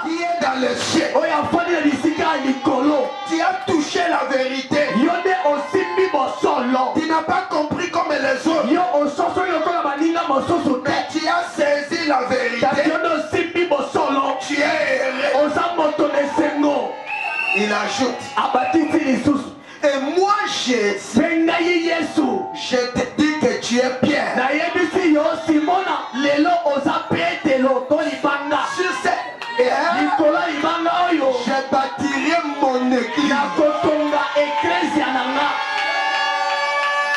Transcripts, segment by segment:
qui est dans le ciel. Tu as touché la vérité. Tu n'as pas compris comme les autres. Mais tu as saisi la vérité. Tu es heureux. Il ajoute. Et moi Jésus, je te dis que tu es Pierre. Sur cette pierre, je bâtirai mon église.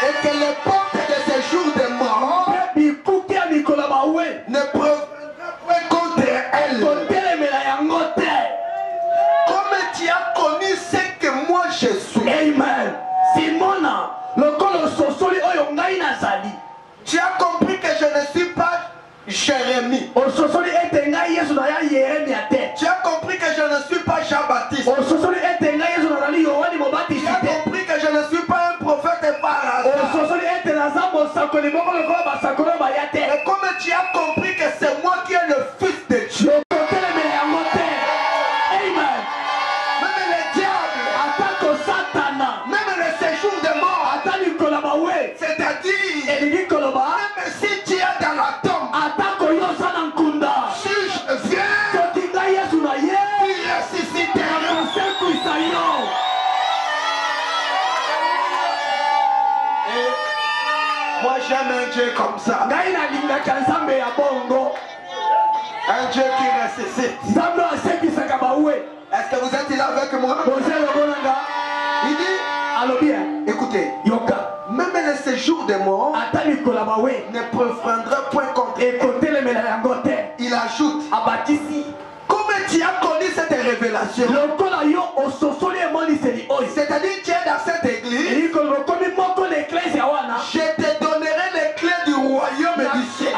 Et que les portes de ces jours de mort ne prévaudront point contre elle. Comme tu as connu ce que moi je suis. Amen. Simona, tu as compris que je ne suis pas Jérémie. Tu as compris que je ne suis pas Jean-Baptiste. Tu as compris que je ne suis pas un prophète par hasard. Et comme tu as compris que c'est moi qui est le Fils de Dieu. C'est-à-dire, même si tu es dans la tombe, si je viens, tu ressusciteras. Et moi j'aime un Dieu comme ça. Un Dieu qui ressuscite. Est-ce que vous êtes là avec moi? Il dit, écoutez, même le séjour des morts ne préférera point contre elle. Il ajoute, comme tu as connu cette révélation, c'est-à-dire tu es dans cette église, je te donnerai les clés du royaume du ciel.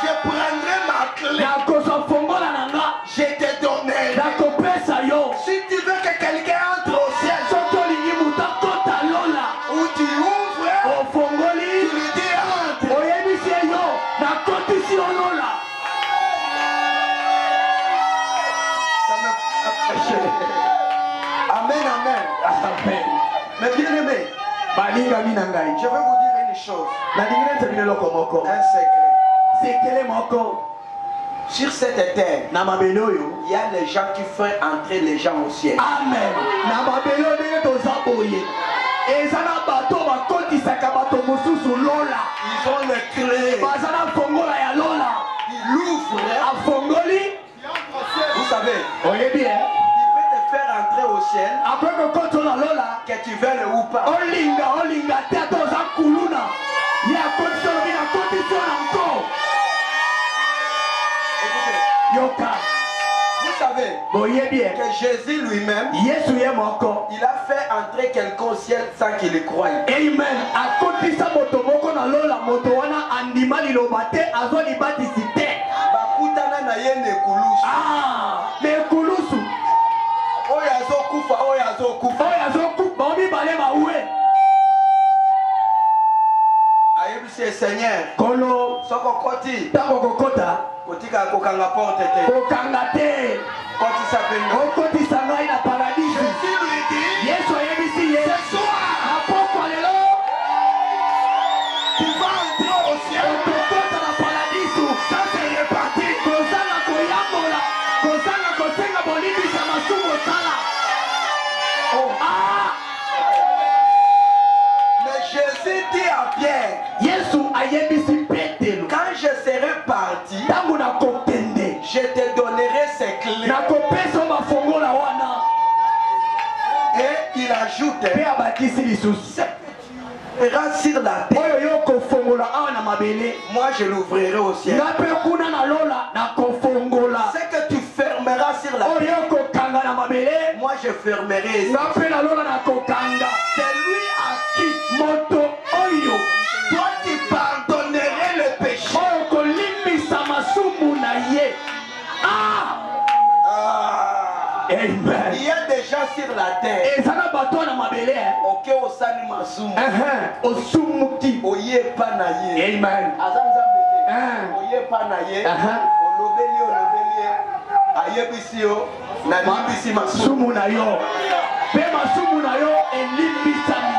Je prendrai ma clé. Je te donnerai. Si tu veux que quelqu'un entre au ciel, ou tu ouvres, tu lui dis entre. Ça me Amen, amen. Mais bien aimé, je vais vous dire une chose. Un secret. Sur cette terre, il y a les gens qui font entrer les gens au ciel. Amen. Ils ont les clés. Ils l'ouvrent. Vous savez, il peut te faire entrer au ciel, que tu veuilles ou pas. Vous savez que Jésus lui-même, il a fait entrer quelqu'un au ciel sans qu'il y croie. Amen. Seigneur, Jésus dit à Pierre, quand je serai parti, je te donnerai ces clés. Et il ajoute, sur la terre, moi je l'ouvrirai au ciel. Ce que tu fermeras sur la terre, moi je fermerai. C'est lui à qui toi tu pardonnerais le péché. Amen. Il y a des gens sur la terre. Ok, osani masumu. Osumuki. Oye panaye. Amen. Azanzambete. oye pa na ye olobeli ayebisio na limbisi masumu na yo pe masumu na yo elimbisami.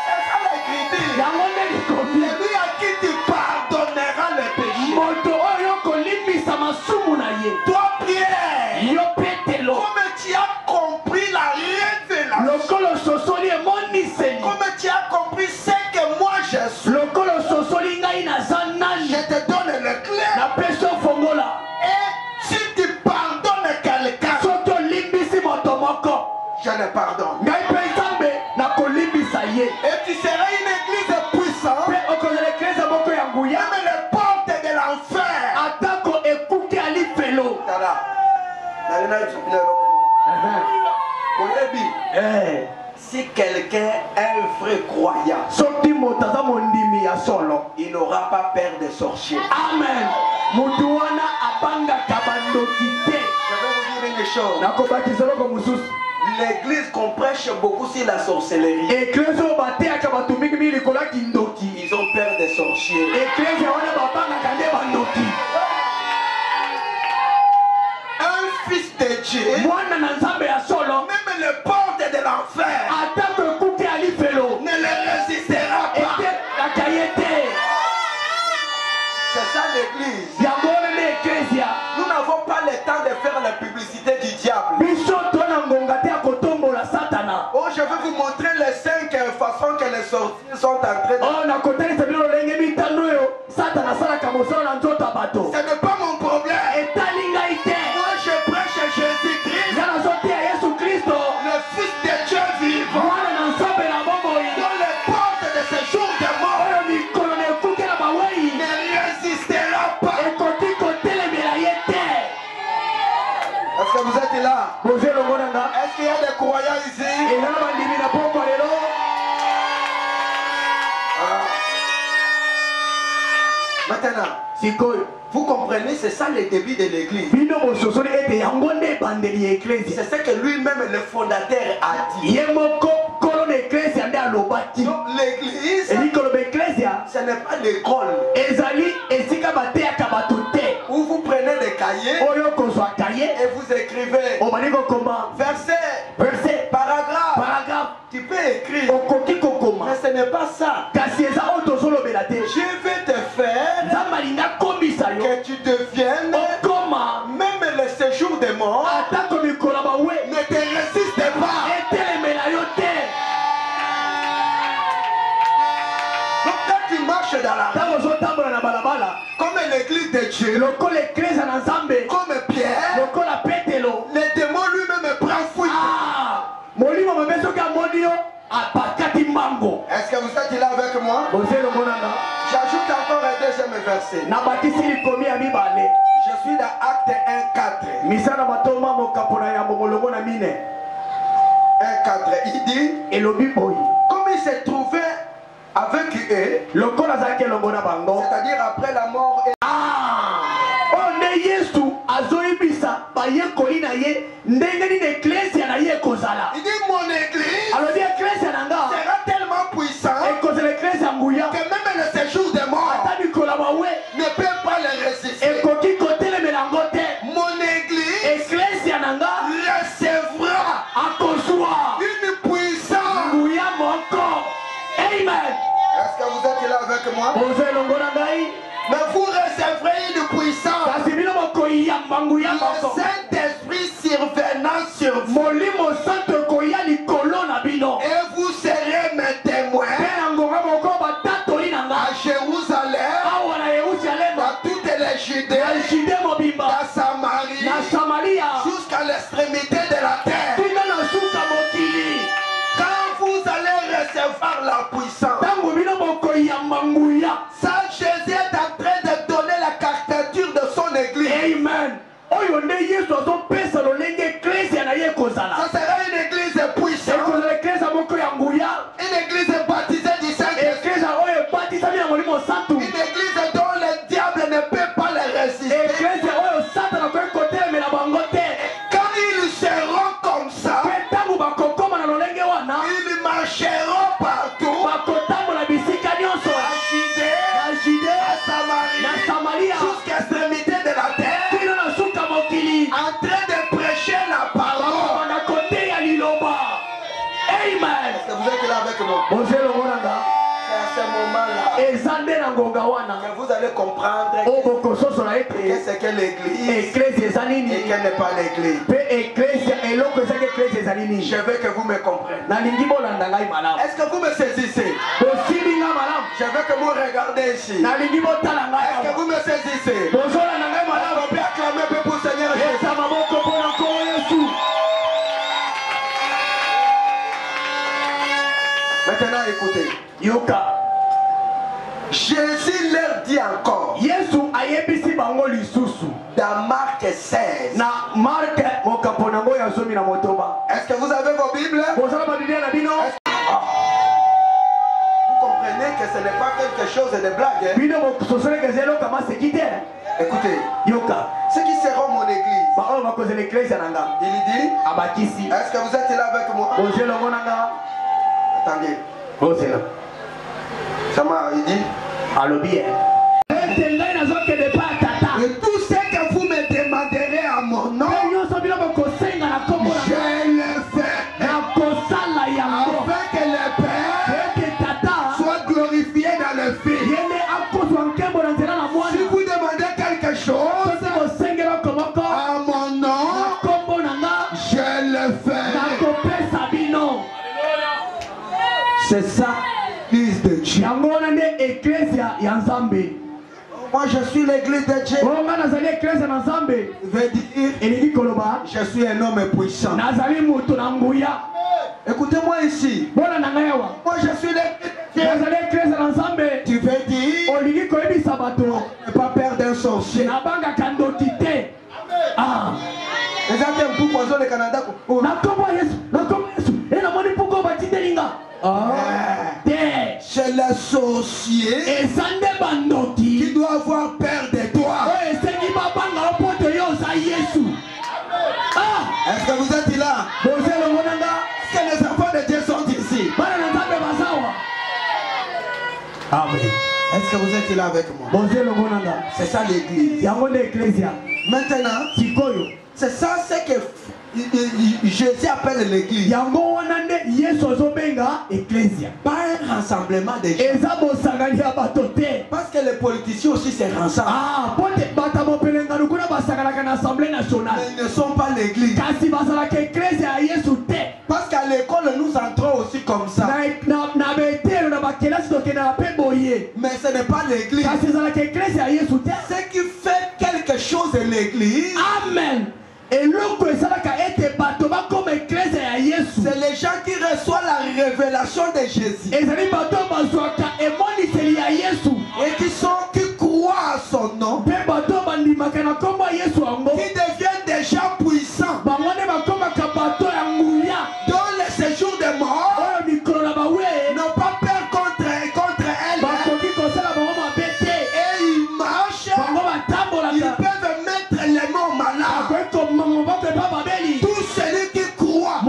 C'est ça l'écriture. Yango nde likomi. Lui à qui tu pardonneras les péchés. Moto oyo kolimbisa masumu na ye. Toi Pierre, yo petelo. comme tu as compris la révélation. Lokolo sosoli emoniseli. Comme tu as compris ce que moi je suis. Lokolo sosoli ngai na zanage. Je te donne le clé. Na peso fongola. Et si tu pardonnes quelqu'un, soto limbisi moto moko. je le pardonne. Ngai pe nzambe na kolimbisa ye. Et tu seras une église puissante. Pe okozala eklezia moko ya nguya. Même les portes de l'enfer. Atako ekuke ali felo. Tala. Si quelqu'un est un vrai croyant, soki moto aza mondimi ya solo, il n'aura pas peur des sorciers. Amen. Moto wana abangaka bandoki te. Je vais vous dire une chose. Nakobakisa eloko mosusu. L'église qu'on prêche beaucoup sur la sorcellerie. Eklezia oyo bateyaka bato mingi likolo ya kindoki. Ils ont peur des sorciers. Eklezia wana babangaka nde bandoki. Un fils de Dieu, mwana na nzambe ya solo, même les portes de l'enfer atako ekuke ali felo, ne le résistera pas. ete akaye te. C'est ça l'église. Yango wana nde eklezia. Nous n'avons pas le temps de faire la publicité du diable. Biso tona ngonga te ya kotombola satana. Oh, je vais vous montrer les 5 façons que les sorciers sont en train de... Oh, nakotalisa bino lolenge mitano oyo satana asalaka mosala na nzoto ya bato. Ce n'est pas mon problème. etali ngai te. Moi je prêche Jésus-Christ, nga nazoteya yesu kristo, le Fils de Dieu vivant, mwana na nzambe na bomoi, dans les portes de ce jour de mort oyo mikolo na ekuke na bawei ne résistera pas. ekoki kotelemela ye te. Est-ce que vous êtes là? boze elongo na nga. Est-ce qu'il y a des croyants ici? eza na bandimi na pokwa lelo. Maintenant, sikoyo vous comprenez, c'est ça le début de l'église. bino bososoli ete yango nde ebandeli ya eklezia. C'est ce que lui-même, le fondateur, a dit. ye moko kolo na eklezia nde alobaki. Donc l'église, eli koloba eklezia ce n'est pas l'école ezali esika bateyaka bato te, où vous prenez des cahiers oyo kozwa kaye et vous écrivez obandi kokoma verset paragraphe, tu peux écrire, okoki kokoma, mais ce n'est pas ça. kasi eza oyo tozolobela te. Je vais te faire nzambe alingi akomisa yo que tu deviennes, okoma, même le séjour des morts atako mikolo ya bawe ne te résiste pas. etelemela yo te. Donc quand tu marches dans la rue, ntango ozotambola na balabala comme l'église de Dieu, lokola eklezia na nzambe, comme Pierre, lokola petelo, le démon lui-même prend fuite. molimo mabe soki amoni yo apakati mbango. Est-ce que vous êtes là avec moi? boze elongo na nga. J'ajoute encore un deuxième verset. nabatisi likomi ya mibale. Je suis dans Acte 1:4. misala batoma mokapona ya molongo na mine 1:4. Il dit, elobi boyi, comme il s'est trouvé avec eux, lokola azalaki elongo na bango, c'est-à-dire après la mort et oyo nde yesu azoyebisa bayekoli na ye ndenge nini eklezia na ye ekozala. il dit, mon église alobi eklezia na nga sera tellement puissante ekozala eklezia nguya, que même le séjour des morts ata mikolo ya bawe ne peut pas le résister. ekoki kotelemela yango te. Mon église eklezia na nga recevra akozwa une puissance. nguya moko. Amen. Est-ce que vous êtes là avec moi? boza elongo na ngai. Mais vous recevrez une puissance. kasi bino bokoyamba nguya Le moko. Saint-Esprit survenant sur vous. molimo santo ekoya likolo na bino, Et vous serez mes témoins mpe na ngonga moko batatoli na à nga Jérusalem, awa na yerusalema, dans toutes les Judées, na jude mobimba, dans Samarie, na samaria, jusqu'à l'extrémité de la terre. tina na suka mokili. Quand vous allez recevoir la puissance, ntango bino bokoyamba nguya. ça Jésus est en train de donner la caricature de son église. Amen. oyo nde yesu azopesa lolenge eklezia na ye ekozala. Ça sera une église puissante, ekozala eklezia moko ya nguya, une église baptisée du Saint-Esprit, eklezia oyo ebatisami na molimo santu, une église dont le diable ne peut pas le résister. que vous allez comprendre qu'est-ce que l'église et qu'elle n'est pas l'église. Je veux que vous me compreniez. Est-ce que vous me saisissez? Je veux que vous regardez ici. Est-ce que vous me saisissez? On peut acclamer un peu pour le Seigneur Jésus. Maintenant écoutez. Jésus leur dit encore dans Marc 16. Est-ce que vous avez vos Bibles? Vous comprenez que ce n'est pas quelque chose de blague, hein? Écoutez, ceux qui seront mon église, il dit, est-ce que vous êtes là avec moi? Attendez. Ça m'a dit. Et tout ce que vous me demanderez à mon nom, je le fais. Afin que le Père soit glorifié dans le Fils. Si vous demandez quelque chose à mon nom, je le fais. C'est ça, l'église de Dieu. Moi je suis l'église de Dieu. Veut dire, je suis un homme puissant. Écoutez-moi ici. Moi je suis l'église de Dieu. Tu veux dire, ne pas perdre un sorcier. Les gens pour poison le Canada. C'est le sorcier qui doit avoir peur de toi. Est-ce que vous êtes là? Est-ce que les enfants de Dieu sont ici? Amen. Est-ce que vous êtes là avec moi? C'est ça l'église. Maintenant, c'est ça ce que Jésus appelle l'église. Pas un rassemblement des gens. Parce que les politiciens aussi se rassemblent. Mais ils ne sont pas l'église. Parce qu'à l'école nous entrons aussi comme ça. Mais ce n'est pas l'église. Ce qui fait quelque chose de l'église. Amen. C'est les gens qui reçoivent la révélation de Jésus et qui croient à son nom, qui deviennent des gens puissants dans le séjour des morts, n'ont pas peur contre elle, et ils marchent, ils peuvent mettre les morts malades. Tout celui qui croit,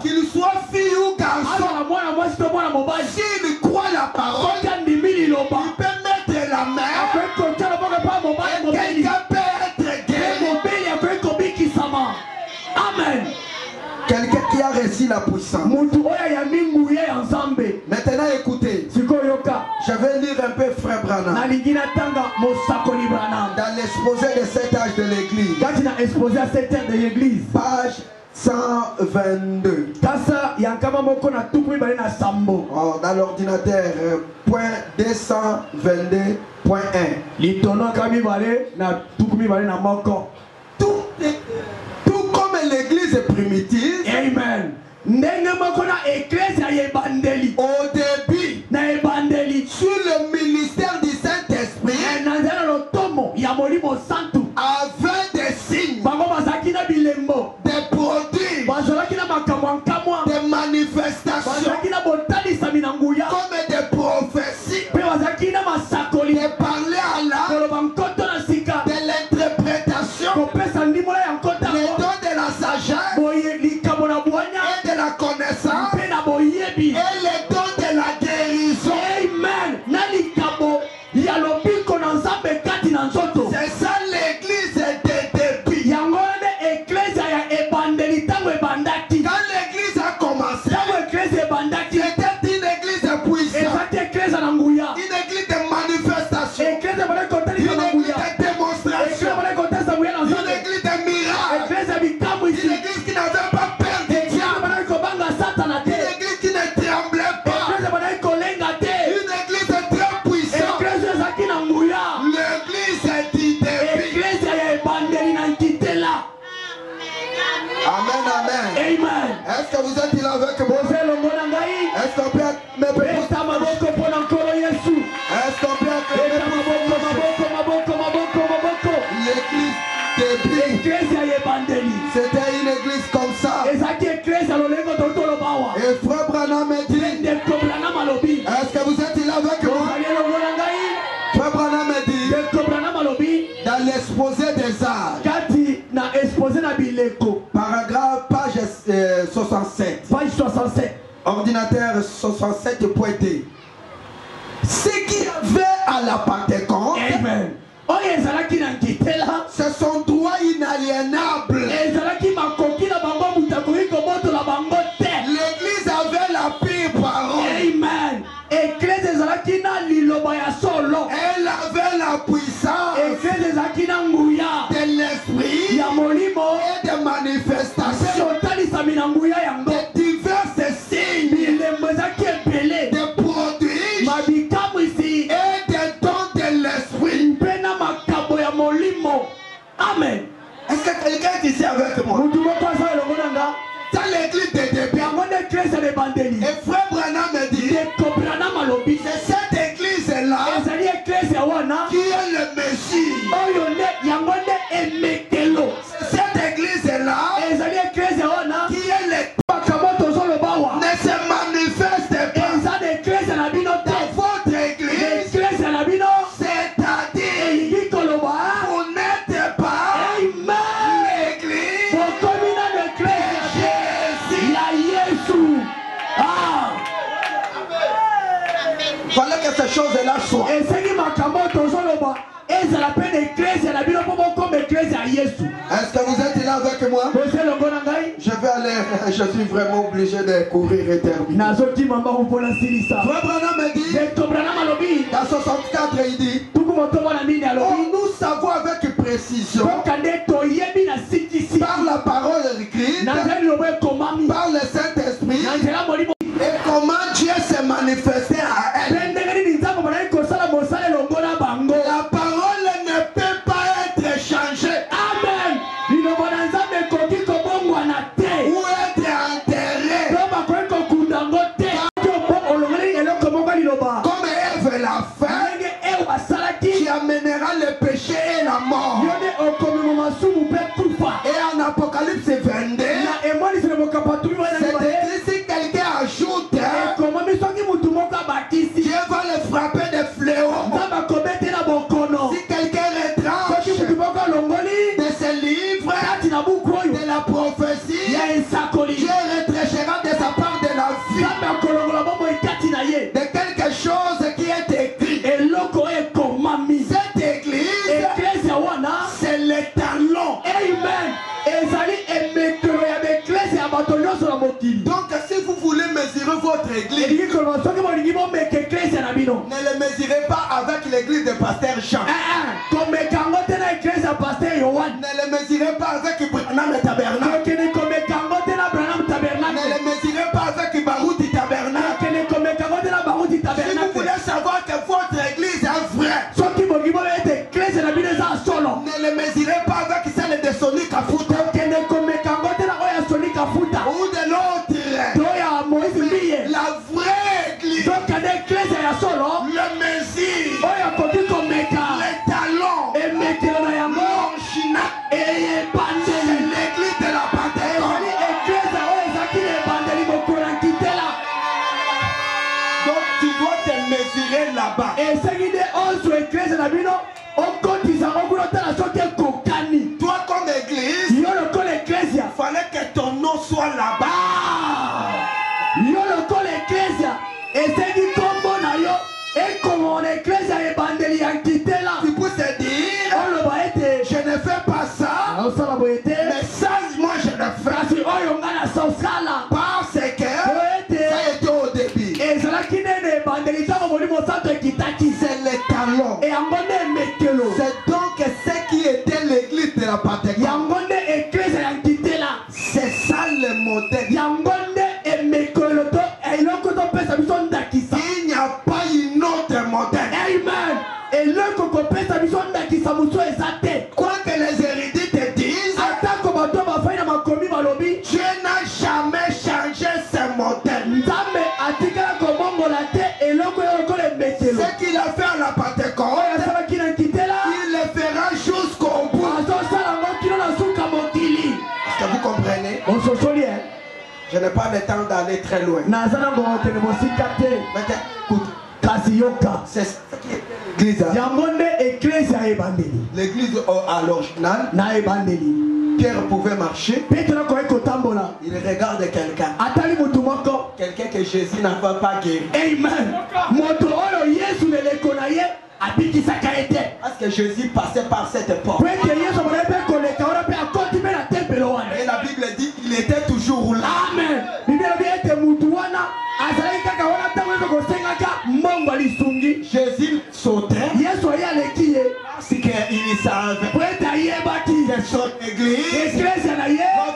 qu'il soit fille ou garçon, s'il croit la parole, il peut mettre la main et quelqu'un peut être guéri. Amen. Quelqu'un qui a reçu la puissance. Maintenant écoutez, je vais lire un peu Frère Branham dans l'exposé de cet âge de l'église, page 122. Dans l'ordinateur, point 222.1. Tout comme l'église est primitive. Amen. Au début, sur le ministère du Saint-Esprit, avait des signes, des produits, des manifestations, comme des prophéties, de parler à l'âme, de l'interprétation, les dons de la sagesse et de la connaissance, et les dons de la guérison. C'est ça l'église de début. Quand l'église a commencé, c'était une église puissante, une église là avec moi? Est-ce qu'on peut me Est-ce qu'on peut l'église c'était une église comme ça. Et frère Branham me dit, est-ce que vous êtes là avec moi? Frère Branham me dit, dans l'exposé des âges, paragraphe page 67, ordinateur 67 pointé. Ce qui avait à la Pentecôte, Amen. c'est son droit inaliénable. L'église avait la pire parole. Amen. Elle avait la puissance de l'esprit et des manifestations, de divers signes, de produits et des dons de l'esprit. Amen. Est-ce que quelqu'un est ici avec moi? Dans l'église de début, et frère Branham me dit, c'est cette église-là qui est le Messie. C'est cette église-là qui est le ne se manifeste pas dans votre église, c'est-à-dire vous n'êtes pas l'église de Jésus. Fallait que ces choses-là soient. Est-ce que vous êtes là avec moi? Je vais aller, je suis vraiment obligé de courir et terminer. Frère Branham me dit, dans 64 il dit, oh, nous savons avec précision, par la parole écrite, par le Saint-Esprit, et comment Dieu s'est manifesté à elle. La parole ne peut pas être changée. Amen. Ou être enterrée. Comme Ève l'a fait, qui amènera le péché et la mort. Et en Apocalypse 22, c'est écrit, si quelqu'un ajoute, Dieu va le frapper de fléaux. Si quelqu'un retranche de ses livres, de la prophétie, Dieu retranchera de sa part de la vie, de quelque chose qui est écrit. Cette église, c'est le talon. Amen. Donc si vous voulez mesurer votre église, ne le mesurez pas avec l'église de pasteur Jean. Ne le mesurez pas avec Branham Tabernacle. Ne le mesurez pas avec Baruti Tabernacle. Si vous voulez savoir que votre église est vraie, ne le mesurez pas avec celle de Sonic Kafuta ou de l'autre. La vraie église, le Messie, le talon, l'Orchina, c'est l'église de la Pentecôte. Donc tu dois te mesurer là-bas. Toi comme église, il fallait que ton nom soit là-bas. Tu peux te dire, je ne fais pas ça, mais ça moi je le fais parce que ça a été au début. C'est le talon. C'est donc ce qui était l'église de la Pentecôte. C'est ça le modèle. Il n'y a pas une autre modèle. Amen. Quoi que les érudits te disent, Dieu n'a jamais changé ses n'ai pas le temps d'aller très loin. Nazana ngokene mosika te. Maintenant, écoute. Kasi yoka. C'est ce qui est l'église. Yangonde ecclesia ebandeli. L'église à l'original. Na ebandeli. Pierre pouvait marcher. Petro ko ekotambola. Il regarde quelqu'un. Atali mutu moko. Quelqu'un que Jésus n'a pas guéri. Amen. Moto oyo Yesu neleko na ye abikisaka ete. Parce que Jésus passait par cette porte. Pwete Yesu molepe koleka ora pe akontime na tempelo wana. Et la Bible dit qu'il était toujours là. Amen. Biblia bi ete mutu wana azali kaka wana tango ko sengaka mbongo lisungi. Jésus sautait. Yesu aye aleki ye. Parce qu'il savait. Pwete ayebaki Que son église ecclesia na ye va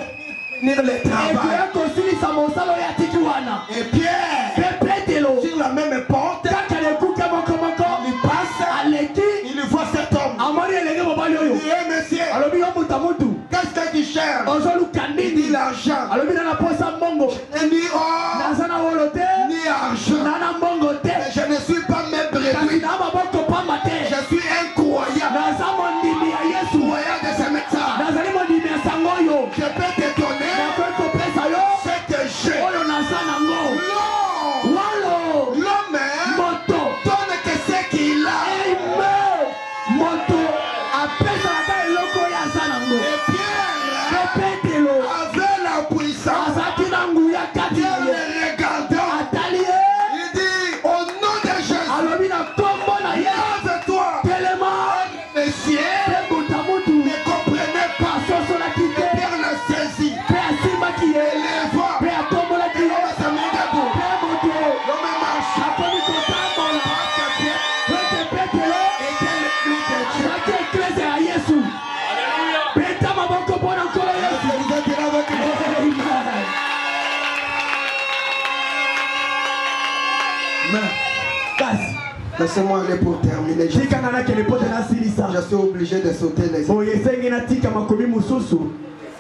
finir le travail. ekosilisa mosala oyo atiki wana. Et Pierre, Pe Petelo sur la même porte, kaka lekuke mokomoko il passe, aleki il voit cet homme. amoni elenge mobali oyo Il dit, hey, monsieur, alobi yo mutu mutu qu'est-ce que tu cherches? ozoluka Il dit nini l'argent. alobi nana posa mbongo Ni or, naza na wolo te ni argent. nana mbongo te Mais je ne suis pas mes kasi brebis. na maboko pamba te Je suis un croyant. naza mondimi ya yesu Croyant de ce message. nazali mondimi ya sango oyo Je peux te donner nakoki kopesa yo ce que j'ai. oyo naza nango Non. walo L'homme moto donne que ce qu'il a. amen moto apesalaka eloko oyo aza nango Et Pierre pe petelo avait la puissance. azalaki na nguya kati Dieu na ye le regardant. atali ye Il dit au nom de Jésus, alobi na kombo na ye lève-toi. telema Messieurs pe buta mutu ne comprenez pas. asosolaki te Pierre le saisit. pe asimbaki ye Élève-toi. pe atombolaki ye L'homme se met debout. pe moto L'homme marche. akomi kotambola Parce que Pierre pete petelo était le plus de Dieu. azalaki eklese ya yesu peta maboko mpona nkolo Est-ce yesu que vous êtes là avec moi? Amen. Mais kasi laissez-moi aller pour terminer. tikanga nakende pote nasilisa Je suis obligé de sauter les boye esengi natika makomi mosusu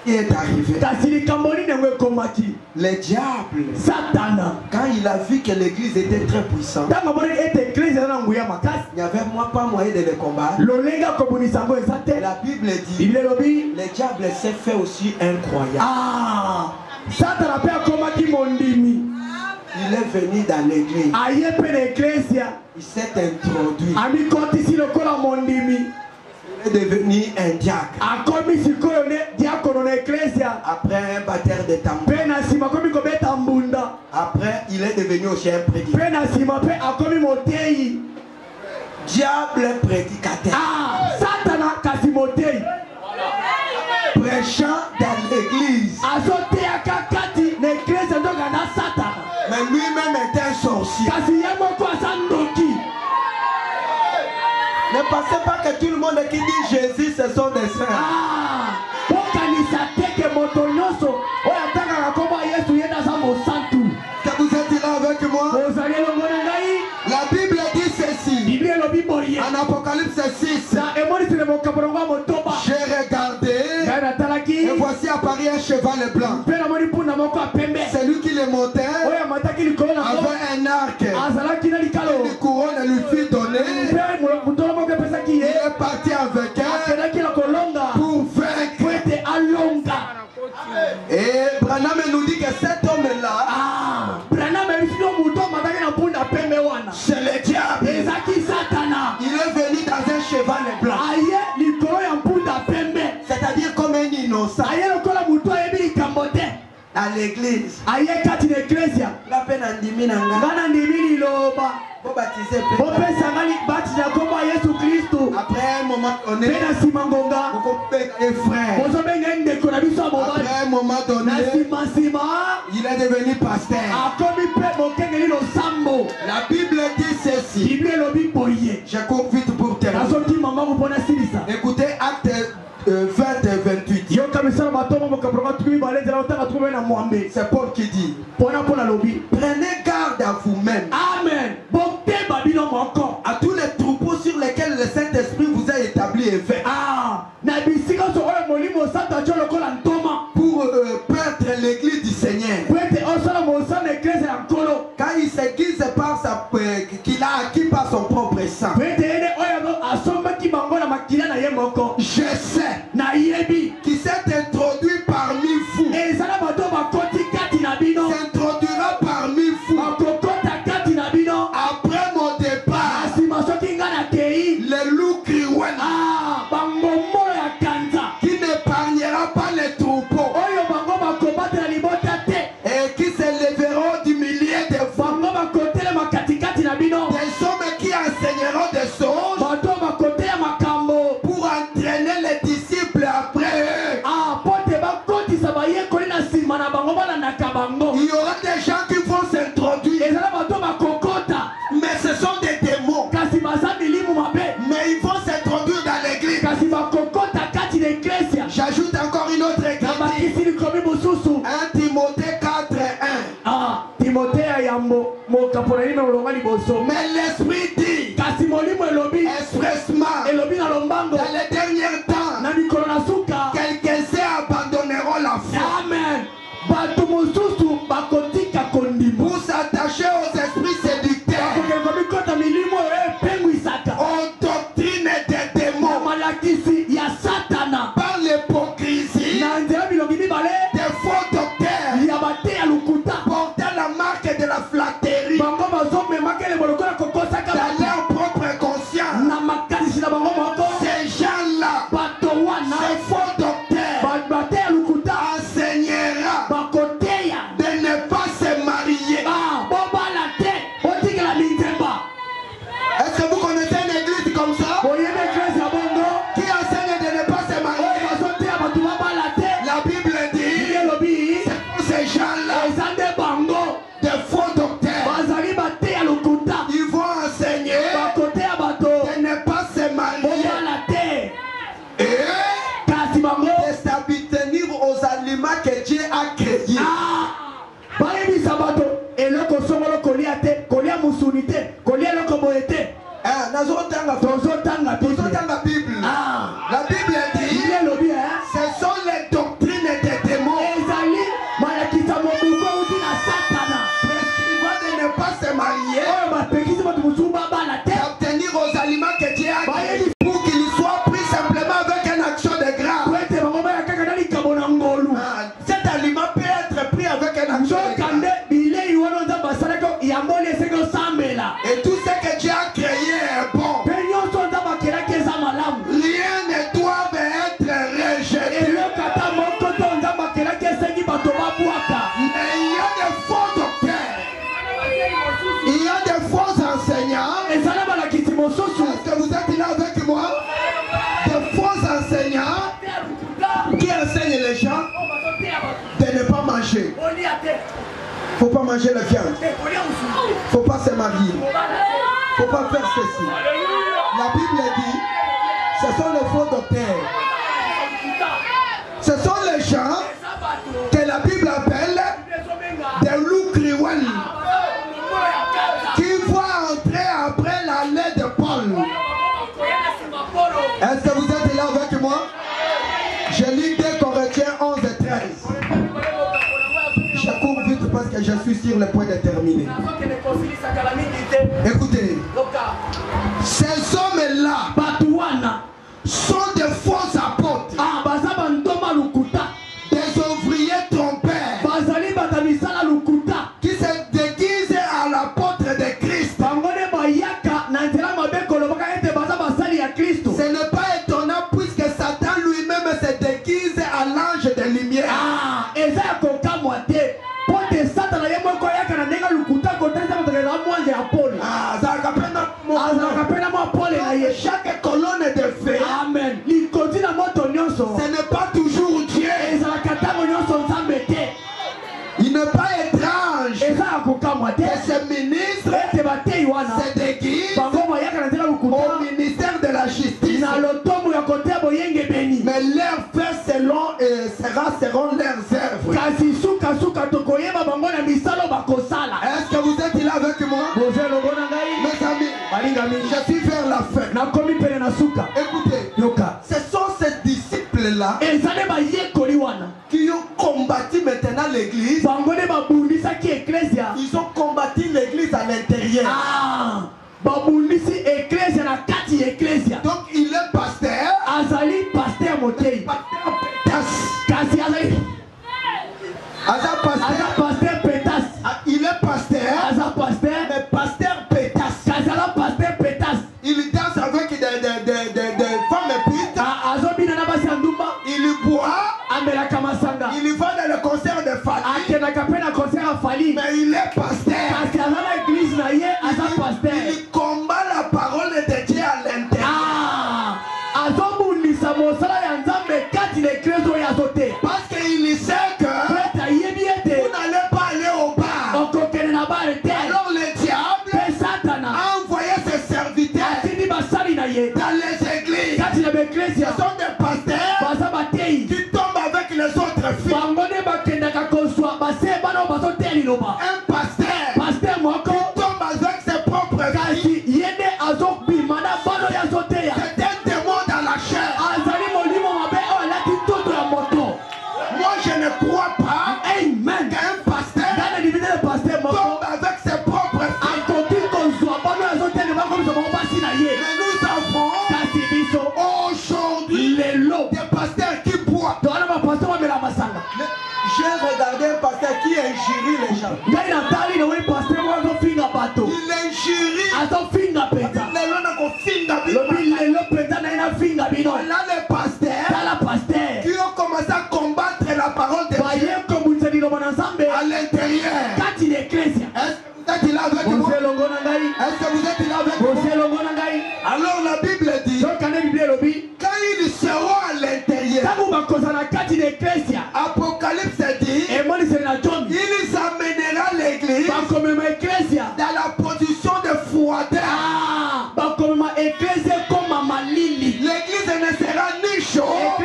Ce qui est arrivé. kasi likambo nini yango ekomaki Le diable, satana quand il a vu que l'église était très puissante, ntango amoni ete eklise eza na nguya makasi il n'y avait pas moyen de le combattre. lolenge akobunisa yango eza te La Bible dit, biblia elobi le diable s'est fait aussi incroyable. satana mpe akomaki mondimi Il est venu dans l'église. aye mpe na eklesia Il s'est introduit. amikotisi lokola mondimi Il est devenu un diacre. akomi sikoyo nde diakono na eklesia Après un batteur de tambour. mpe na nsima akomi kobeta mbunda Après, il est devenu aussi un prédicateur. mpe na nsima mpe akomi moteyi Diable prédicateur. satana kasi moteyi Prêchant dans l'église. azoteyaka kati na eklesia ndoka na satana Mais lui-même est un sorcier. kasi ye moko aza ndoki Ne pensez pas que tout le monde qui dit Jésus, ce sont des saints. bokanisa teke moto nyonso oyo atangaka kombo ya yesu ye naza mosantu Que vous êtes là avec moi? ozali elongo na ngai La Bible dit ceci. biblia elobi boye En Apocalypse 6. na emonisele mokambo nango ya motoba J'ai regardé. ngai natalaki Et voici apparu un cheval blanc. mpe namoni mpunda moko ya pembe Celui qui le montait oyo amataki likolo nango avait un arc. azalaki na likalo Une couronne lui fut donnée. mpe motolo moko epesaki Il ye est parti avec elle akendaki na kolonga pour po vaincre. ete alonga Et Branham nous dit que cet homme-là, branam ebisino moto amataki na mpunda pembe wana c'est le diable. ezaki satana Il est venu dans un cheval blanc. aye likolo ya mpunda pembe C'est-à-dire comme un innocent. aye lokola moto ayebi likambo te À l'église. aye kati na eklesia La peine en diminanga. nga na ndimi liloba Pour baptiser. bopesanga bati na kombo ya yesu kristu Après un moment donné, mpe na nsima ngonga vous pouvez un frère. bozobenga ndeko na biso ya mobali Après un moment na donné, nsima il est devenu pasteur. akomi mpe mokengeli losambo La Bible dit ceci. biblia elobi boye Je cours vite pour terminer. nazotima mbangu mpo nasilisa Écoutez Acte 20 et 28. yoka misala matomo mokabolonga tuki mibale ezala otanga tuki na mwambe C'est Paul qui dit, mpona lobi prenez garde à vous-même, amen boteba bino moko à tous les troupeaux sur lesquels le Saint-Esprit vous a établi et fait, na bisika so oyo molimo santo atyo lokola ntoma pour peindre l'église du Seigneur. po ete osala mosala eklese ya nkolo Quand il s'aiguise par qu'il a acquis par son propre sang. po ete ene oyo asombaki bango na makila na ye moko Je sais nayebi qu'il s'est introduit parmi vous. ezala bato bakoti kati na bino douane. Ah, bangombo ya kanza. Qui n'épargnera pas les troupeaux. Oyo bango bakobata na libota te. Et qui s'élèveront du millier de fois. Bango bakotele makatikati na bino. Des hommes qui enseigneront des choses. Bato bakote ya makambo. Pour entraîner les disciples après eux. Ah, pote bakotisa bayekoli na nsima na bango balandaka bango. Il y aura des gens qui vont s'introduire. Ezala bato bakokota. Mais ce sont des démons. Kasi baza milimu mabe. Mais ils vont s'introduire dans l'église. Kasi bakokota kati na eklesia. J'ajoute encore une autre Na écriture. bakisi likomi mosusu. 1 Timothée 4:1. Ah, Timothée yambo mokaponani na olonga liboso. Mais l'Esprit dit Kasi molimo elobi. expressement Elobi na lombango. dans les derniers temps, Na mikolo na suka. quelques-uns abandonneront la foi Amen. Bato mosusu bakotika kondimbo. pour s'attacher aux esprits séducteurs, Bakoki kota milimo epengwisaka. aux doctrines des Na démons, malakisi ya satana. par l'hypocrisie Na nzela milongi mibale. des faux docteurs, Ya bate ya lukuta. portant la marque de la flatterie Bango bazomemaka elebo lokola kokosaka dans bato. leur propre conscience. Na makanisi na bango moko. Ces gens-là, Bato wana. ces faux docteurs, Bate ya lukuta. enseignera Bakoteya. de ne pas se marier. Ah, bobala te. Otikela minzemba. Est-ce que vous connaissez une église comme ça Boyebe eklesi ya bongo. qui enseigne de ne pas se Oyo marier? bazoteya bato babala te. La Bible dit, Bible elobi. pour ces gens-là, Eza nde bango. des faux docteurs, Bazali bateya lukuta. ils vont enseigner Bakoteya bato. de ne pas se marier Bobala te. et Kasi bango. de s'abstenir aux aliments que Dieu a créés. Ah, bayebisa bato eloko songolo kolia te, kolia musuni te, kolia eloko boye te. Tozotanga Tozotanga Bible. Bible. Ah, La Bible dit, Bible elobi ce sont les doctrines des démons ezali malakisa mobuko uti na satana. prescrivant de ne pas se marier, Oyo bapekisi bato mosusu babala te. s'abstenir aux aliments que Dieu a créés pour qu'ils soient pris simplement avec une action de grâce. Po ete bango baya kaka na likambo na ngolu. Cet aliment peut être pris avec une action de grâce. Nzokande bilei wana nzambe asalaki yango esengeli osambela. Et tout ce que Dieu a créé est bon. Mpe nyonso nzambe akelaki eza malamu. Rien ne doit être rejeté. Eloko ata moko to nzambe akelaki esengi bato babwaka. Mais il y a des faux docteurs. Il y a des faux enseignants. Ezala balakisi mosusu. Est-ce que vous êtes là avec moi? Des faux enseignants qui enseignent les gens de ne pas manger. Faut pas manger la viande. Faut pas se marier. Faut pas faire ceci. La Bible dit, ce sont les faux docteurs. Ce sont les gens que la Bible appelle des loups criouels qui vont entrer après la lettre de Paul. Est-ce que vous êtes là avec moi? Je lis 2 Corinthiens 11 et 13. Je cours vite parce que je suis sur le point de terminer. Écoutez, ces hommes-là Bato wana sont des faux apôtres, baza bantoma lukuta. des ouvriers trompeurs Bazali bata misala lukuta. qui se déguisent à l'apôtre de Christ. Bango nde bayaka na nzela mabe kolobaka ete baza basali ya Kristo. Ce n'est pas étonnant puisque Satan lui-même se déguise à l'ange de lumière. Ah, eza ya kokamwa te. Po te satana ye moko ayaka na ndenge lukuta kotalisa bato eza mwanje ya pole. Azalaka Azalaka mwa pole na ye. chaque colonne de feu, Amen. Likoti na moto nyonso. ce n'est pas toujours Dieu. Ezalaka ntango nyonso nzambe te. Il n'est pas étrange Eza ya kokamwa te. que ces ministres Ete bateyi wana. se déguisent Bango bayaka na nzela lukuta. au ministère de la justice. Na lotomo ya koteya boyenge beni. Mais leurs faits seront leurs œuvres. Kasi suka tokoyeba bango na misalo bakosala. Est-ce que vous êtes là avec moi? Boze logo na ngai. Mes amis, Balingami. je suis vers la fin. Nakomi pene na suka. Écoutez, Yoka. ce sont ces disciples-là Ezale bayekoli wana. qui ont combattu maintenant l'église. Bango nde babundisaki eklesia. Ils ont combattu l'église à l'intérieur. Ah, babundisi eklesia na kati ya eklesia. Donc il est pasteur. Azali pasteur motei. Pasteur Pétas. Kasi azali Aza pasteur. pasteur petas. Il est pasteur. Aza pasteur. Mais pasteur Pétas. Kasi ala pasteur petas. Il danse avec des azali. Mais il est pasteur. Kasi azala église na ye aza pasteur. Il combat la parole de Dieu à l'intérieur. Azobundisa mosala ya Nzambe kati na église oyo azote. Parce qu'il sait que vous n'allez pas aller au bar. Alors le diable a envoyé ses serviteurs dans les églises. Ce sont des pasteurs qui tombent avec les autres filles. Un pasteur qui tombe avec ses propres filles. C'est un démon dans la chair. Moi je ne crois pas qu'un pasteur tombe avec ses propres filles. Mais nous avons aujourd'hui des pasteurs qui boivent. J'ai regardé un pasteur qui injurie les gens. Il injurie. Là les pasteurs qui ont commencé à combattre la parole de Dieu à l'intérieur. Est-ce que vous êtes là avec moi? Est-ce que vous êtes là avec moi? Alors la Bible dit, quand ils seront à l'intérieur, Apocalypse dit, il amènera l'église dans la position de froideur. L'église ne sera ni chaud ni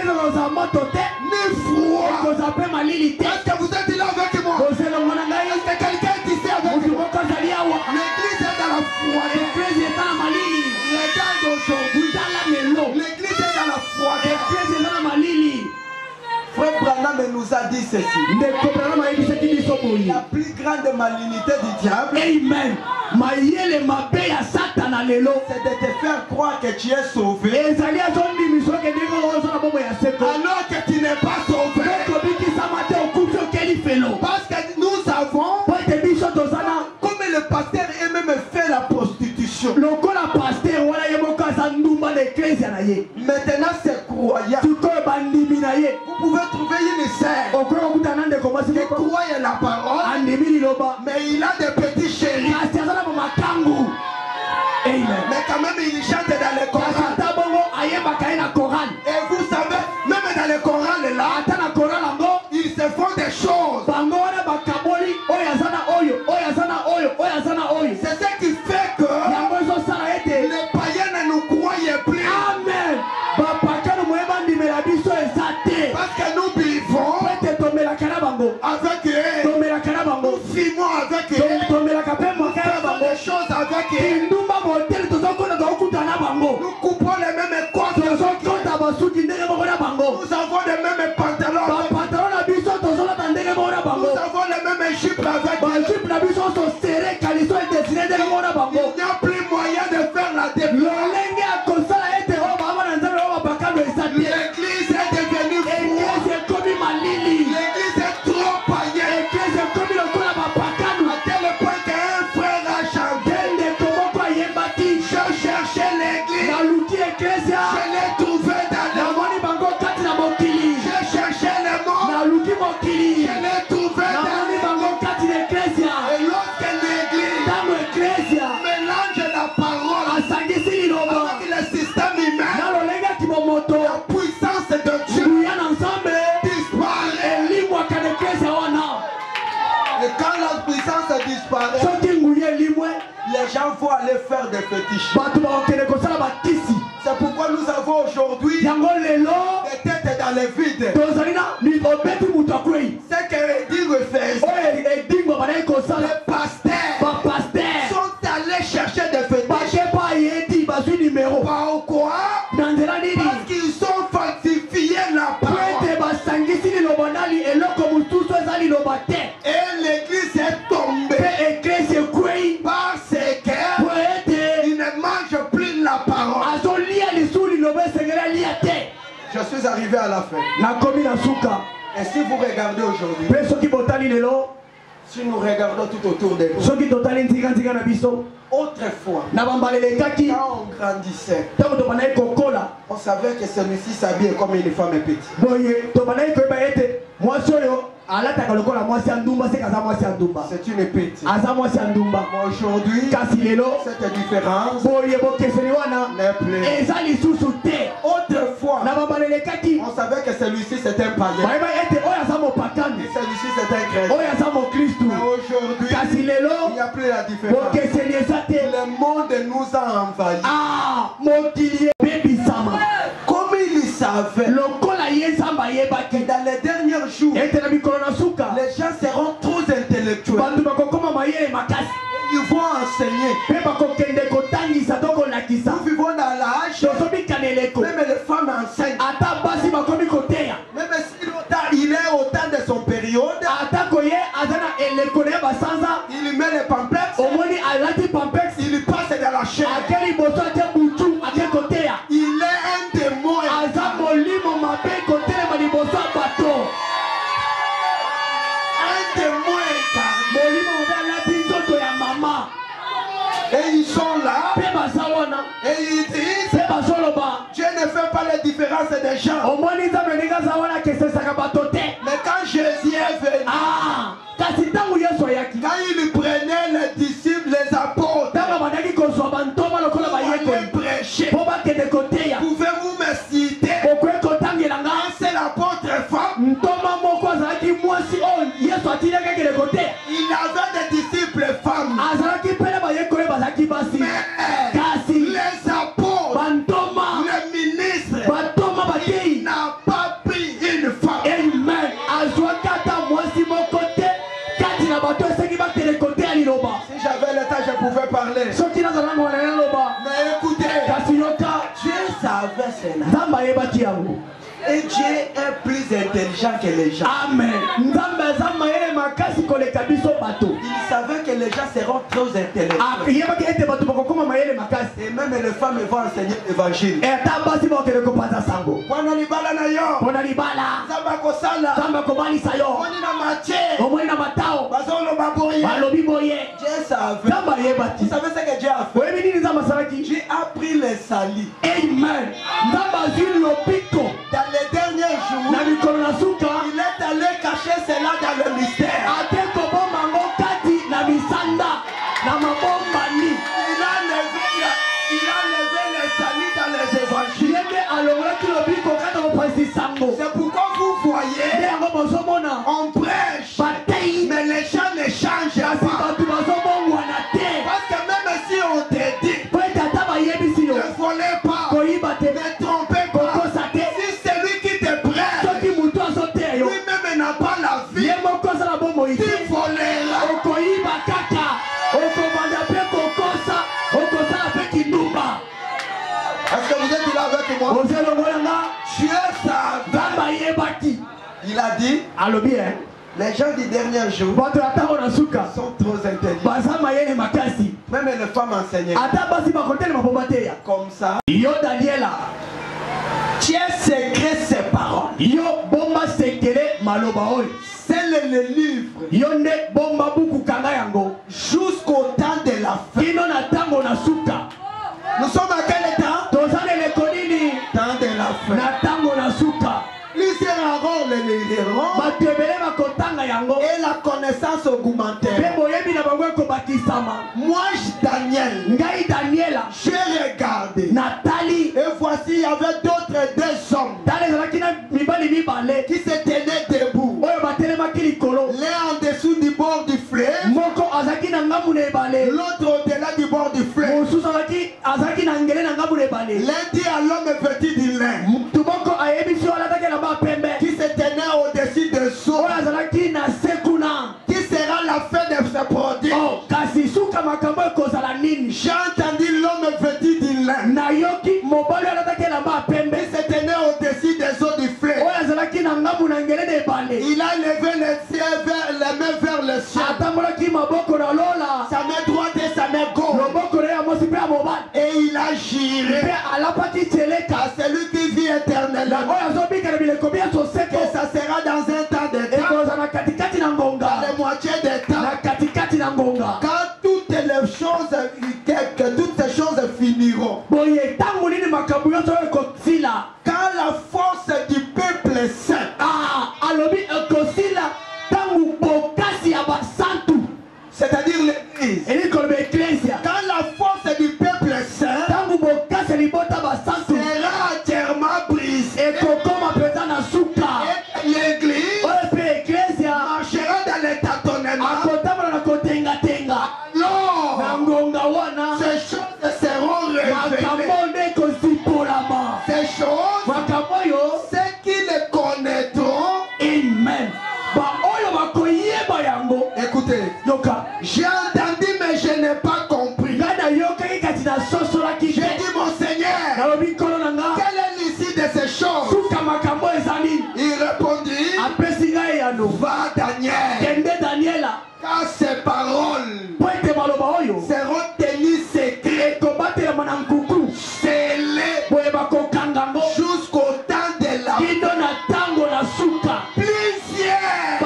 froid. Est-ce que vous êtes là avec moi? Est-ce que quelqu'un est ici avec moi? L'église est dans la froideur. Regarde aujourd'hui, l'église est dans la froideur. Frère Branham nous a dit ceci. La plus grande malignité du diable, Amen. c'est de te faire croire que tu es sauvé alors que tu n'es pas sauvé. Parce que nous avons, comme le pasteur et même fait la prostitution. Maintenant c'est croyant. Vous pouvez trouver une sœur qui croit à la parole, mais il a des petits chéris. Mais quand même il chante dans les chorales. Et vous savez, même dans les chorales là, ils se font des choses. C'est ce qui fait que les païens ne nous croyaient plus. Amen. Parce que nous vivons avec eux. Nous vivons avec eux. Nous faisons des choses avec eux. Nous coupons les mêmes côtes. Nous avons les mêmes pantalons. Nous avons les mêmes jupes avec eux. Il n'y a plus moyen de faire la dépense. L'église est devenue froide. L'église est trop païenne. À tel point qu'un frère a chanté. Je cherchais l'église. Je l'ai trouvé dans le monde. Je cherchais le monde. Je l'ai trouvé dans le monde. Et lorsque l'église mélange la parole avec le système humain, la puissance de Dieu disparaît. Et quand la puissance disparaît, les gens vont aller faire des fétiches. C'est pourquoi nous avons aujourd'hui des têtes dans les vides. C'est que dit refait. Les pasteurs sont allés chercher des fétiches. Pourquoi? Parce qu'ils ont falsifié la parole. Et l'église est tombée. Parce qu'ils ne mangent plus la parole. Je suis arrivé à la fin. Et si vous regardez aujourd'hui, si nous regardons tout autour de nous, autrefois, quand on grandissait, on savait que celui-ci s'habillait comme une femme petite. C'est une épée. Aujourd'hui, cette différence n'est plus. Autrefois, on savait que celui-ci c'était un païen. Et celui-ci c'était un chrétien. Mais aujourd'hui, il n'y a plus la différence. Le monde nous a envahis. Comme il savait que dans les derniers jours, les gens seront trop intellectuels. Ils vont enseigner. Nous vivons dans l'âge, même les femmes enseignent. Même s'il est au temps de son période, il met les pampers, il passe dans la chair. Il est un démon. Et ils sont là. Et ils disent Dieu ne fait pas la différence des gens. Mais quand Jésus est venu, quand il prenait les disciples, les apôtres, il prêchait. Pouvez-vous me citer un seul apôtre femme? Il avait des disciples femmes. Mais les apôtres, les ministres, il n'a pas pris une femme. Si j'avais le temps, je pouvais parler. Mais écoutez, Dieu savait cela. Et Dieu est plus intelligent que les gens. Amen. Il savait que les gens seront trop intellectuels. Et même les femmes vont enseigner l'évangile. Dieu savait. Tu savais ce que Dieu a fait? Dieu a pris les salis. Amen. Dans les derniers jours, il est allé cacher cela dans le mystère. Il a levé les salis dans les évangiles. C'est pourquoi vous voyez, on prêche, mais les gens ne changent pas. Parce que même si on te dit, ne volez pas, ne trompez pas, si celui qui te prête, lui-même n'a pas la vie, tu voleras. Est-ce que vous êtes là avec moi? Dieu savait. Il a dit, les gens du dernier jour sont trop intelligents. Même les femmes enseignaient. Comme ça, Dieu secret ses paroles. C'est le livre jusqu'au temps de la fin. Nous sommes à quel temps? Temps de la fin. Plusieurs erreurs le liront et la connaissance augmentera. Moi, Daniel, j'ai regardé. Et voici, il y avait d'autres deux hommes qui se tenaient debout. L'un en dessous du bord du fleuve, l'autre au-delà du bord du fleuve. L'un dit à l'homme vêtu de lin qui se tenait au-dessus de sceaux, qui sera la fin de ce produit. J'ai entendu l'homme vêtu de lin qui se tenait au-dessus des eaux du fleuve. Il a levé les mains vers le ciel, sa main droite et sa main gauche, et il a juré à celui qui vit éternellement que ça sera dans un temps de temps, dans la moitié des temps, quand toutes ces choses finiront, quand la force du peuple saint quelle est l'issue de ces choses? Il répondit, va Daniel, car ces paroles seront tenues secrètes, scellées jusqu'au temps de la plusieurs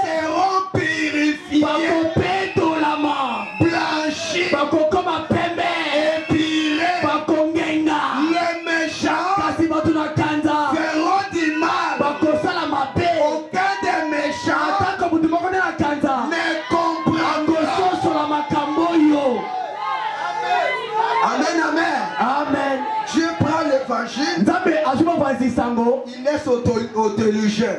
seront purifiés, blanchis, épirés. Les méchants feront du mal. Aucun des méchants ne comprendra. Amen, amen. Amen. Dieu prend l'évangile, il laisse au théologien.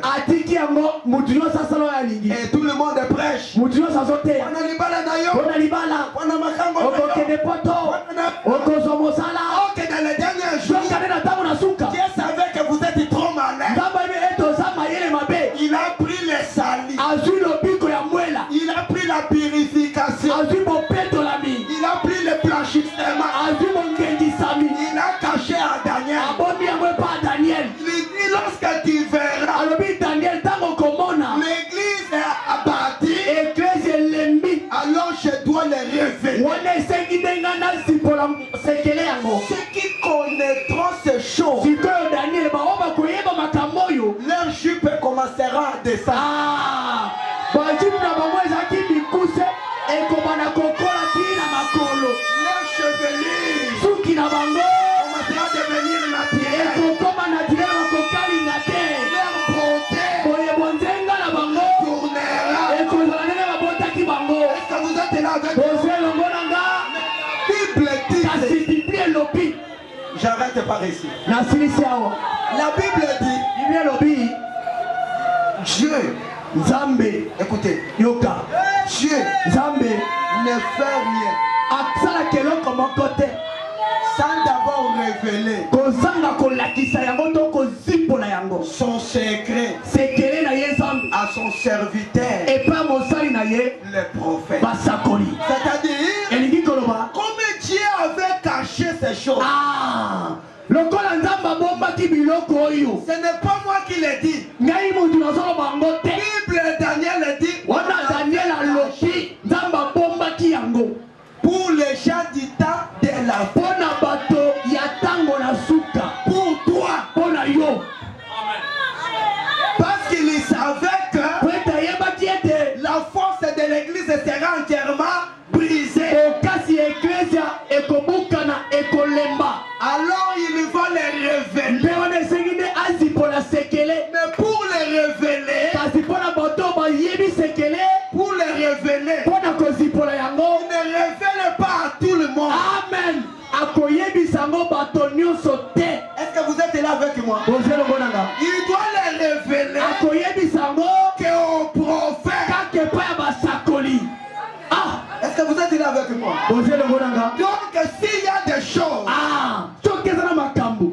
Et tout le monde prêche. On a libala na yo. On a makambo na yo. Ok, dans les derniers jours, Dieu savait que vous êtes trop malin. Il a pris les salis. Il a pris la purification. Il a pris le blanchissement. Il a caché à Daniel. Il dit, lorsque tu verras l'église est abattue, alors je dois les révéler. Ceux qui connaîtront ces choses, leur jupe commencera à descendre. Leur chevelure commencera à devenir naturelle. Leur beauté tournera. Est-ce que vous êtes là avec moi? La Bible dit, j'arrête par ici. La Bible dit, Dieu, écoutez, Dieu ne fait rien sans d'abord révéler son secret à son serviteur, le prophète. C'est-à-dire, comme Dieu avait caché ces choses, ce n'est pas moi qui l'ai dit. Bible Daniel dit, pour les gens du temps de la pour toi, parce qu'il savait que la force de l'église sera entièrement brisée. Alors il va les révéler. Mais pour les révéler, il ne révèle pas à tout le monde. Amen. Est-ce que vous êtes là avec moi? Il doit les révéler qu'au prophète. Est-ce que vous êtes là avec moi? Donc s'il y a des choses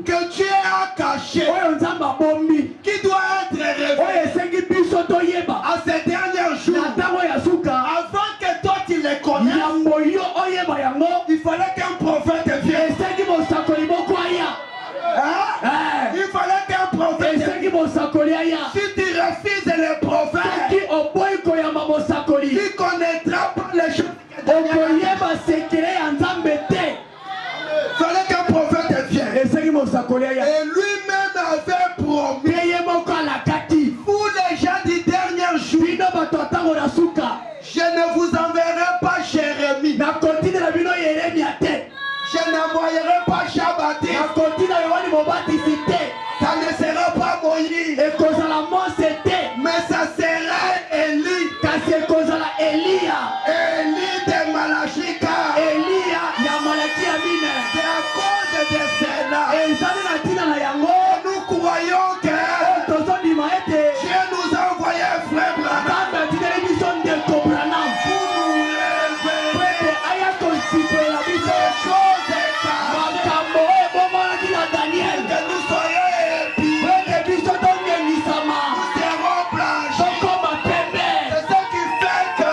que Dieu a cachées, qui doivent être révélées à ces derniers jours, avant que toi tu les connaisses, il fallait qu'un prophète vienne. Il fallait qu'un prophète vienne. Si tu refuses les prophètes, tu ne connaîtras pas les choses. Il fallait qu'un prophète vienne. Et lui-même avait promis pour les gens du dernier jour, je ne vous enverrai pas Jérémie. Je n'envoyerai pas Shabbaté. Ça ne sera pas Moïse. Mais ça sera Élie. Élie de Malachika. C'est à cause de cela. Nous croyons que Dieu nous a envoyé un frère Branham pour nous révéler des choses que nous soyons épis. Nous serons blanchis. C'est ce qui fait que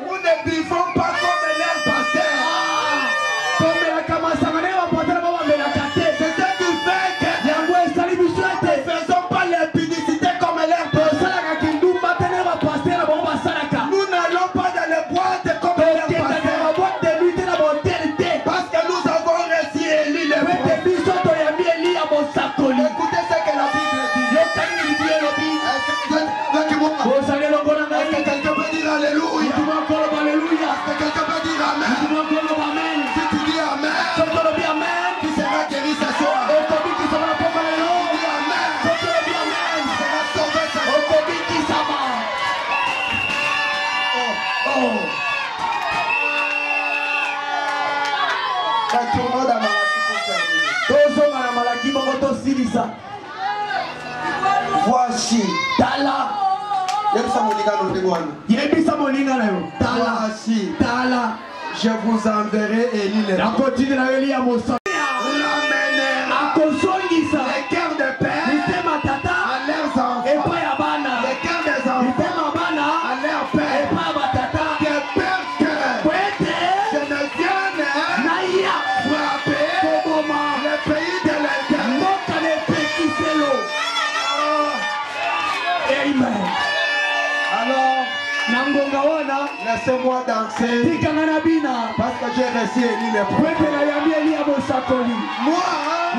nous ne vivons pas comme leurs pasteurs. akosongisa. Voici. Tala. Yebisa moninga na yo. Tala. Voici. Tala. Je vous enverrai Élie les na continue na Élie à Mossa. Akosongisa. Les cœurs de père Mitema tata. à leurs enfants. Et pas ya bana. Les cœurs des enfants Mitema bana. à leur Et père. pas ba tata. De peur que Kwete. je ne vienne Naya. frapper Koboma. le pays de l'Éternel. Moka ne pekiselo. Amen. Alors, Nangonga wana. laissez-moi danser Tikanga na bina. parce que j'ai reçu Élie les prophètes. Kwete na yambi Élie ya Mosakoli. Moi,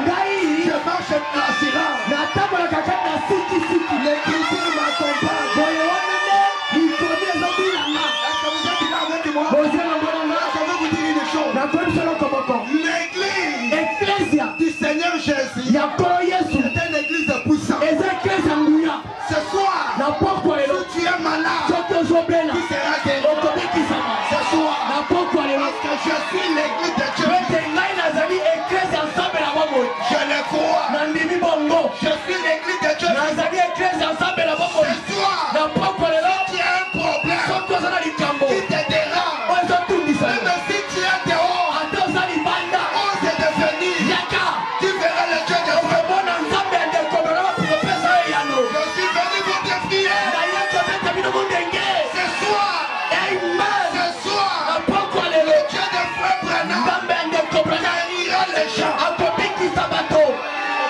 Ngai. je marche la sirène. Natambola kaka na siki siki. L'écriture m'accompagne. Boye wana ne. Likoni ezobilanga. Est-ce que vous êtes là avec moi? Bozela mbonanga. Je veux vous dire une chose. Nakwebiselo koboko. L'église Ecclesia. du Seigneur Jésus Ya kolo Yesu. est une église puissante. Eza ecclesia nguya. Ce soir, Na pokwa lelo. si tu es malade, Soki ozobela. tu seras guéri. Okobikisama. Ce soir, Na pokwa lelo. parce que je suis l'église de Dieu. Kwete ngai nazali ecclesia nsambe na bomoi. Je le crois. Nandimi bongo. Je suis l'église de Dieu. Nazali ecclesia nsambe na bomoi. Ce soir, Na pokwa lelo. tu as un problème Soki oza na likambo. qui te dérange. Oyo ezotungisa yo. Même si tu es dehors, Ata oza libanda. ose de venir. Yaka. Tu verras le Dieu de Dieu. Okomona nzambe ya ndeko na bapropesa yo yano. Je suis venu pour te prier. Naye kobeta bino mondenge. Ce soir, Amen. ce soir, Na pokwa lelo. le Dieu de frère Branham Nzambe ya ndeko Branham. guérira les gens. Akobikisa bato.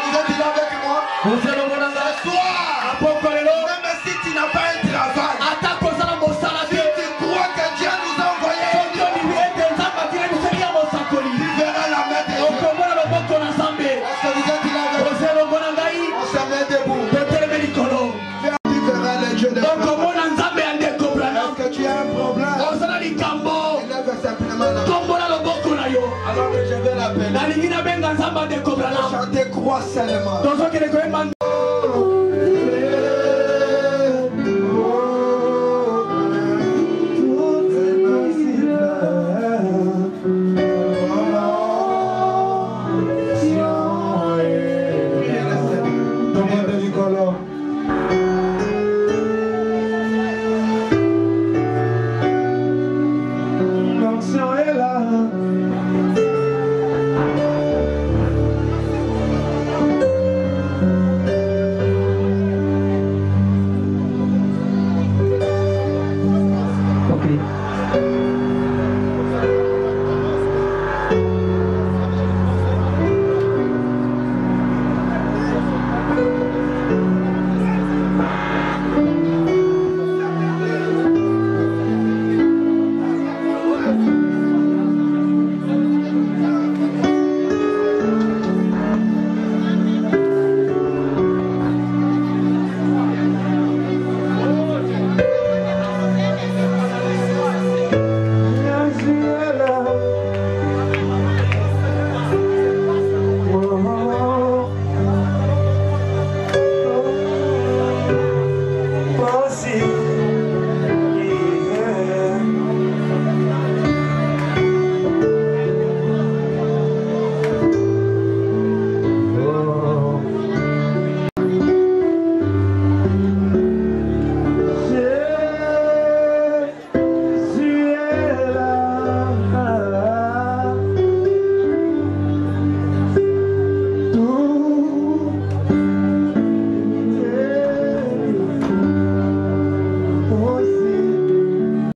Vous êtes là avec moi? Ozelomona Ce ngai. soir, Na pokwa lelo. même si tu n'as pas un travail, Ata kozala mosala si te. tu crois que Dieu nous a envoyé, Soki olingi ete nzambe atili biso ya mosakoli. tu verras la main de Dieu. Okomona loboko na nzambe. Est-ce que vous êtes là avec moi? Ozelomona ngai. On se met debout. Toteleme likolo. Tu verras le Dieu de Dieu. Okomona nzambe ya ndeko Branham. Est-ce que tu as un problème? Ozala likambo. Lève simplement la main. Tombola loboko na yo. Alors que je vais l'appeler. Nalingi nabenga nzambe ya ndeko Branham. Chantez croix seulement. Tozokende koyemba Tombe de Nicolas.